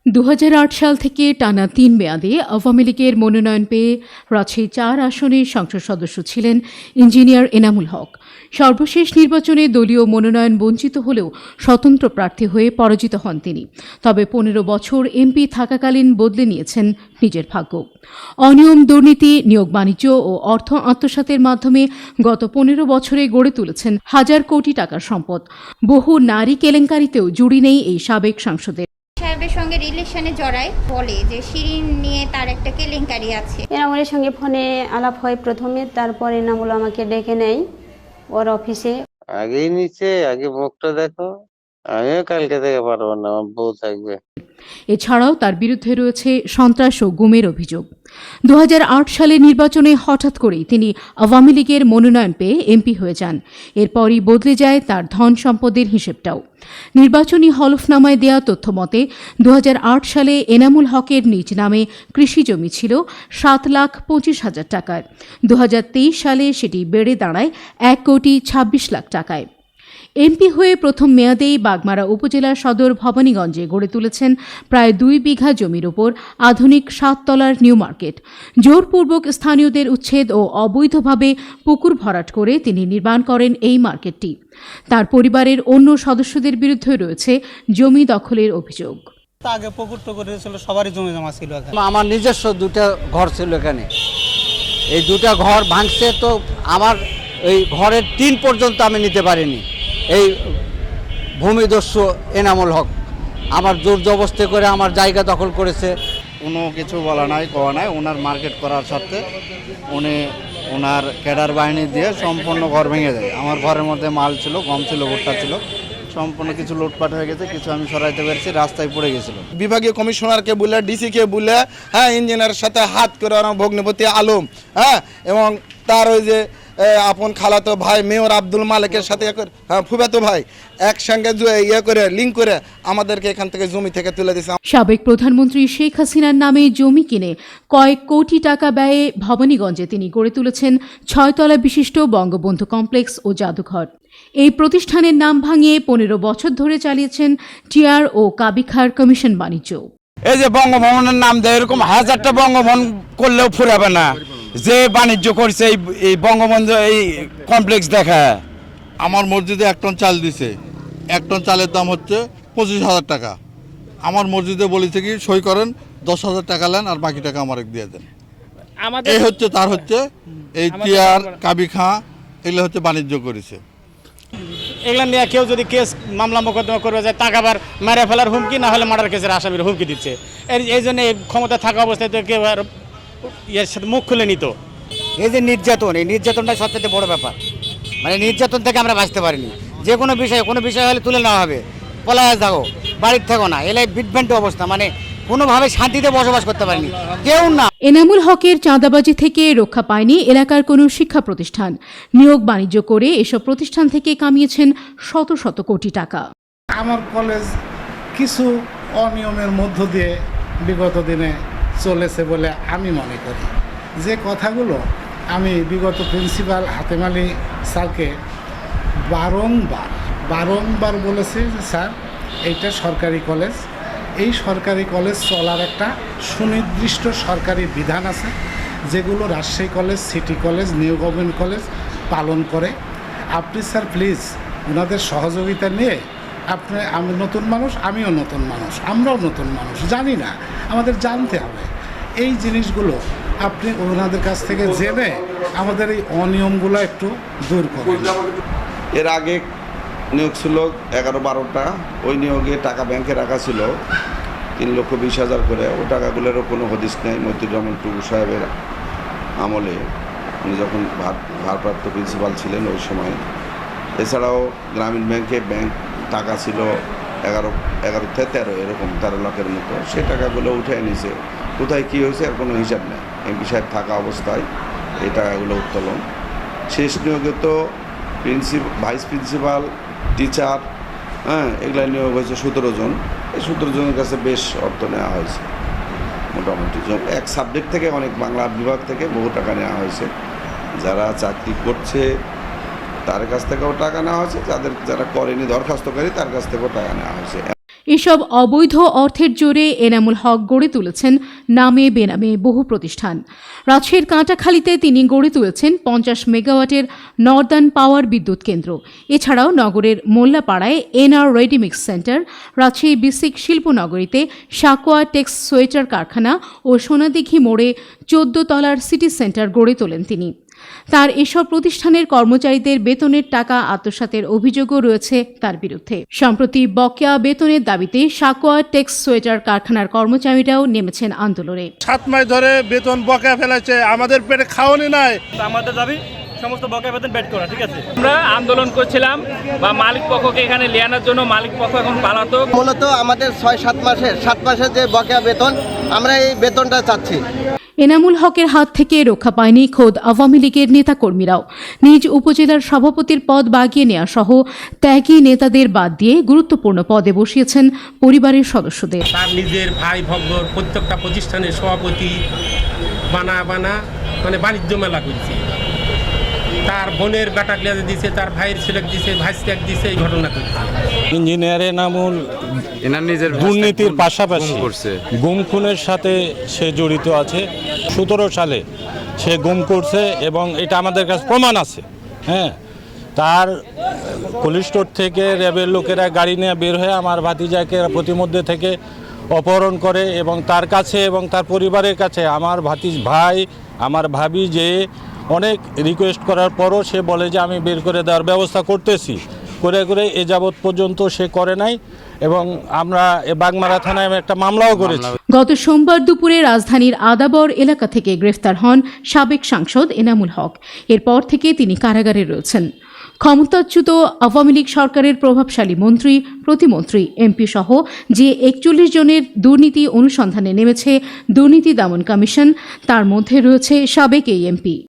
২০০৮ সাল থেকে টানা ৩ মেয়াদে আওয়ামী লীগের মনোনয়ন পেয়ে রাজশাহী ৪ আসনের সংসদ সদস্য ছিলেন ইঞ্জিনিয়ার এনামুল হক। সর্বশেষ নির্বাচনে দলীয় মনোনয়ন বঞ্চিত হলেও স্বতন্ত্র প্রার্থী হয়ে পরাজিত হন তিনি। তবে ১৫ বছর এমপি থাকাকালীন বদলে নিয়েছেন নিজের ভাগ্য। অনিয়ম, দুর্নীতি, নিয়োগ বাণিজ্য ও অর্থ আত্মসাতের মাধ্যমে গত ১৫ বছরে গড়ে তুলেছেন হাজার কোটি টাকার সম্পদ। বহু নারী কেলেঙ্কারিতেও জুড়ি নেই এই সাবেক সাংসদের। সাহেবের সঙ্গে রিলেশনে জড়ায়, বলে যে শিরিন নিয়ে তার একটা কেলেঙ্কারি আছে। এনামুলের সঙ্গে ফোনে আলাপ হয় প্রথমে, তারপর এনামুল আমাকে ডেকে নেয় ওর অফিসে। আগেই নিচে, আগে মুখটা দেখো। আমিও কালকে থেকে পারবো না, আমার বউ থাকবে। এছাড়াও তার বিরুদ্ধে রয়েছে সন্ত্রাস ও গুমের অভিযোগ। ২০০৮ সালের নির্বাচনে হঠাৎ করেই তিনি আওয়ামী লীগের মনোনয়ন পেয়ে এমপি হয়ে যান। এরপরই বদলে যায় তার ধন সম্পদের হিসেবটাও। নির্বাচনী হলফনামায় দেয়া তথ্য মতে ২০০৮ সালে এনামুল হকের নিজ নামে কৃষি জমি ছিল ৭,২৫,০০০ টাকার। ২০২৩ সালে সেটি বেড়ে দাঁড়ায় ১,২৬,০০,০০০ টাকায়। এমপি হয়ে প্রথম মেয়াদেই বাগমারা উপজেলার সদর ভবানীগঞ্জে গড়ে তুলেছেন প্রায় ২ বিঘা জমির ওপর আধুনিক ৭ তলার নিউ মার্কেট। জোরপূর্বক স্থানীয়দের উচ্ছেদ ও অবৈধভাবে পুকুর ভরাট করে তিনি নির্মাণ করেন এই মার্কেটটি। তার পরিবারের অন্য সদস্যদের বিরুদ্ধে রয়েছে জমি দখলের অভিযোগ। আগে পুকুর টুকুর ছিল, সবারই জমি জমা ছিল। আমার নিজস্ব 2টা ঘর ছিল এখানে, এই 2টা ঘর ভাঙছে, তো আমার এই ঘরের টিন পর্যন্ত আমি নিতে পারিনি। এই ভূমিদস্যু এনামুল হক আমার জোর জবরদস্তি করে আমার জায়গা দখল করেছে। কোনো কিছু বলা নাই, কওয়া নাই। ওনার মার্কেট করার স্বার্থে উনি ওনার ক্যাডার বাহিনী দিয়ে সম্পূর্ণ ঘর ভেঙে দেয়। আমার ঘরের মধ্যে মাল ছিল, গম ছিল, ভুট্টা ছিল, সম্পূর্ণ কিছু লুটপাট হয়ে গেছে। কিছু আমি সরাইতে পেরেছি, রাস্তায় পড়ে গেছিল। বিভাগীয় কমিশনারকে বলে, ডিসিকে বলে, হ্যাঁ, ইঞ্জিনিয়ারের সাথে হাত করে ভগ্নিপতি আলম, হ্যাঁ, এবং তার ওই যে আপন খালাতো ভাই মেয়র আব্দুল মালিকের সাথে ফুফাতো ভাই একসঙ্গে করে লিঙ্ক করে আমাদেরকে এখান থেকে জমি থেকে তুলে দিয়েছে। সাবেক প্রধানমন্ত্রী শেখ হাসিনার নামে জমি কিনে কয়েক কোটি টাকা ব্যয়ে ভবানীগঞ্জে তিনি গড়ে তুলেছেন ৬ তলা বিশিষ্ট বঙ্গবন্ধু কমপ্লেক্স ও জাদুঘর। এই প্রতিষ্ঠানের নাম ভাঙিয়ে ১৫ বছর ধরে চালিয়েছেন টিআর ও কাবিখার কমিশন বাণিজ্য। এই যে বঙ্গভবনের নাম দেয়, এরকম হাজারটা বঙ্গভবন করলেও ফুরাবে না। যে বাণিজ্য করছে এই বঙ্গবন্ধু এই কমপ্লেক্স দেখা। আমার মসজিদে 1 টন চাল দিছে, 1 টন চালের দাম হচ্ছে 25,000 টাকা। আমার মসজিদে বলেছে কি সই করেন, 10,000 টাকা নেন আর বাকি টাকা আমার দিয়ে দেন। এই হচ্ছে তার হচ্ছে এই টিআর কাবি খাঁ, এগুলো হচ্ছে বাণিজ্য করেছে। এগুলো নিয়ে কেউ যদি কেস মামলা মোকদ্দমা করবে যায়, টাকা আবার মেরে ফেলার হুমকি, না হলে মার্ডার কেসের আসামির হুমকি দিচ্ছে। এই জন্য ক্ষমতা থাকা অবস্থায় তো কেউ আর এর সাথে মুখ খুলে নিত। এই যে নির্যাতন, এই নির্যাতনটাই সবচেয়ে বড় ব্যাপার। মানে নির্যাতন থেকে আমরা বাঁচতে পারিনি। যে কোনো বিষয় হলে তুলে নেওয়া হবে, পলায় যাও, বাড়ির থেকো না, এলাই বিটভ্রান্ত অবস্থা। মানে কোনোভাবে শান্তিতে বসবাস করতে পারিনি কেউ না। এনামুল হকের চাঁদাবাজি থেকে রক্ষা পায়নি এলাকার কোনো শিক্ষা প্রতিষ্ঠান। নিয়োগ বাণিজ্য করে এসব প্রতিষ্ঠান থেকে কামিয়েছেন শত শত কোটি টাকা। আমার কলেজ কিছু অনিয়মের মধ্য দিয়ে বিগত দিনে চলেছে বলে আমি মনে করি। যে কথাগুলো আমি বিগত প্রিন্সিপাল হাতেম আলী স্যারকে বারংবার বলেছি যে স্যার, এইটা সরকারি কলেজ, এই সরকারি কলেজ চলার একটা সুনির্দিষ্ট সরকারি বিধান আছে, যেগুলো Rajshahi college, city college, new government college পালন করে। আপনি স্যার প্লিজ ওনাদের সহযোগিতা নিয়ে, আমি নতুন মানুষ, আমিও নতুন মানুষ, আমরাও নতুন মানুষ, জানি না, আমাদের জানতে হবে এই জিনিসগুলো। আপনি ওনাদের কাছ থেকে জেনে আমাদের এই অনিয়মগুলো একটু দূর করুন। এর আগে নিয়োগ ছিল 11-12টা। ওই নিয়োগে টাকা ব্যাংকে রাখা ছিল 3,20,000 করে। ওই টাকাগুলোরও কোনো হদিস নেই। মতিউর রহমান টুকু সাহেবের আমলে, উনি যখন ভারপ্রাপ্ত প্রিন্সিপাল ছিলেন ওই সময়। এছাড়াও গ্রামীণ ব্যাংকে টাকা ছিল 11 থেকে 13, এরকম 13 লাখের মতো। সেই টাকাগুলো উঠে নিয়েছে। কোথায় কী হয়েছে আর কোনো হিসাব নেই। এমপি সাহেব থাকা অবস্থায় এই টাকাগুলো উত্তোলন। শেষ নিয়োগে তো ভাইস প্রিন্সিপাল, টিচার, হ্যাঁ, এগুলো নিয়োগ হয়েছে 17 জন। এই 17 জনের কাছে বেশ অর্থ নেওয়া হয়েছে মোটামুটি। এক সাবজেক্ট থেকে, অনেক বাংলা বিভাগ থেকে বহু টাকা নেওয়া হয়েছে। যারা চাকরি করছে তার কাছ থেকেও টাকা নেওয়া হয়েছে, যারা করেনি দরখাস্তকারী তার কাছ থেকেও টাকা নেওয়া হয়েছে। এসব অবৈধ অর্থের জোরে এনামুল হক গড়ে তুলেছেন নামে বেনামে বহু প্রতিষ্ঠান। রাজশাহীর কাঁটাখালীতে তিনি গড়ে তুলেছেন 50 মেগাওয়াটের নর্দার্ন পাওয়ার বিদ্যুৎ কেন্দ্র। এছাড়াও নগরের মোল্লাপাড়ায় NR readymix centre, Rajshahi BSCIC শিল্পনগরীতে সাকোয়া টেক্স সোয়েটার কারখানা ও সোনাদিঘি মোড়ে 14 তলার সিটি সেন্টার গড়ে তোলেন তিনি। তার এসব প্রতিষ্ঠানের কর্মচারীদের বেতনের টাকা আত্মসাতের অভিযোগও রয়েছে তার বিরুদ্ধে। সম্প্রতি বকেয়া বেতনের দাবিতে সাকোয়া টেক্স সোয়েটার কারখানার কর্মচারীরাও নেমেছেন আন্দোলনে। 7 মাস ধরে বেতন বকেয়া ফেলেছে, আমাদের পেটে খাওয়ানি নাই। আমাদের দাবি সমস্ত বকেয়া বেতন বেড করা, ঠিক আছে? আমরা আন্দোলন করছিলাম বা মালিক পক্ষকে এখানে লিয়ানোর জন্য, মালিক পক্ষ এখন পালাতক। মূলত আমাদের 6-7 মাসের যে বকেয়া বেতন, আমরা এই বেতনটা চাচ্ছি। এনামুল হকের হাত থেকে রক্ষা পায়নি খোদ আওয়ামী লীগের নেতাকর্মীরাও। নিজ উপজেলার সভাপতির পদ বাগিয়ে নেওয়া সহ ত্যাগী নেতাদের বাদ দিয়ে গুরুত্বপূর্ণ পদে বসিয়েছেন পরিবারের সদস্যদের। তার নিজের ভাই ভগ্নর প্রত্যেকটা প্রতিষ্ঠানের সভাপতি বানা মানে বাণিজ্য মেলা করছে। তার বোনের বেটা ক্লিয়ারে দিছে, তার ভাইয়ের ছেলে দিছে, ভাই ত্যাগ দিছে, এই ঘটনা করছে। ইঞ্জিনিয়ার এনামুল দুর্নীতির পাশাপাশি গুম খুনের সাথে সে জড়িত আছে। 17 সালে সে গুম করছে এবং এটা আমাদের কাছে প্রমাণ আছে। হ্যাঁ, তার কলিস্টোর থেকে র্যাবের লোকেরা গাড়ি নিয়ে বের হয়ে আমার ভাতিজাকে প্রতিমধ্যে থেকে অপহরণ করে এবং তার কাছে এবং তার পরিবারের কাছে আমার ভাই আমার ভাবি যে অনেক রিকোয়েস্ট করার পরও সে বলে যে আমি বের করে দেওয়ার ব্যবস্থা করতেছি, করে এ যাবৎ পর্যন্ত সে করে নাই এবং আমরা বাগমারা থানায় একটা মামলাও করেছি। গত সোমবার দুপুরে রাজধানীর আদাবর এলাকা থেকে গ্রেফতার হন সাবেক সাংসদ এনামুল হক। এরপর থেকে তিনি কারাগারে রয়েছেন। ক্ষমতাচ্যুত আওয়ামী লীগ সরকারের প্রভাবশালী মন্ত্রী, প্রতিমন্ত্রী, এমপি সহ যে 41 জনের দুর্নীতি অনুসন্ধানে নেমেছে দুর্নীতি দমন কমিশন, তার মধ্যে রয়েছে সাবেক এই এমপি।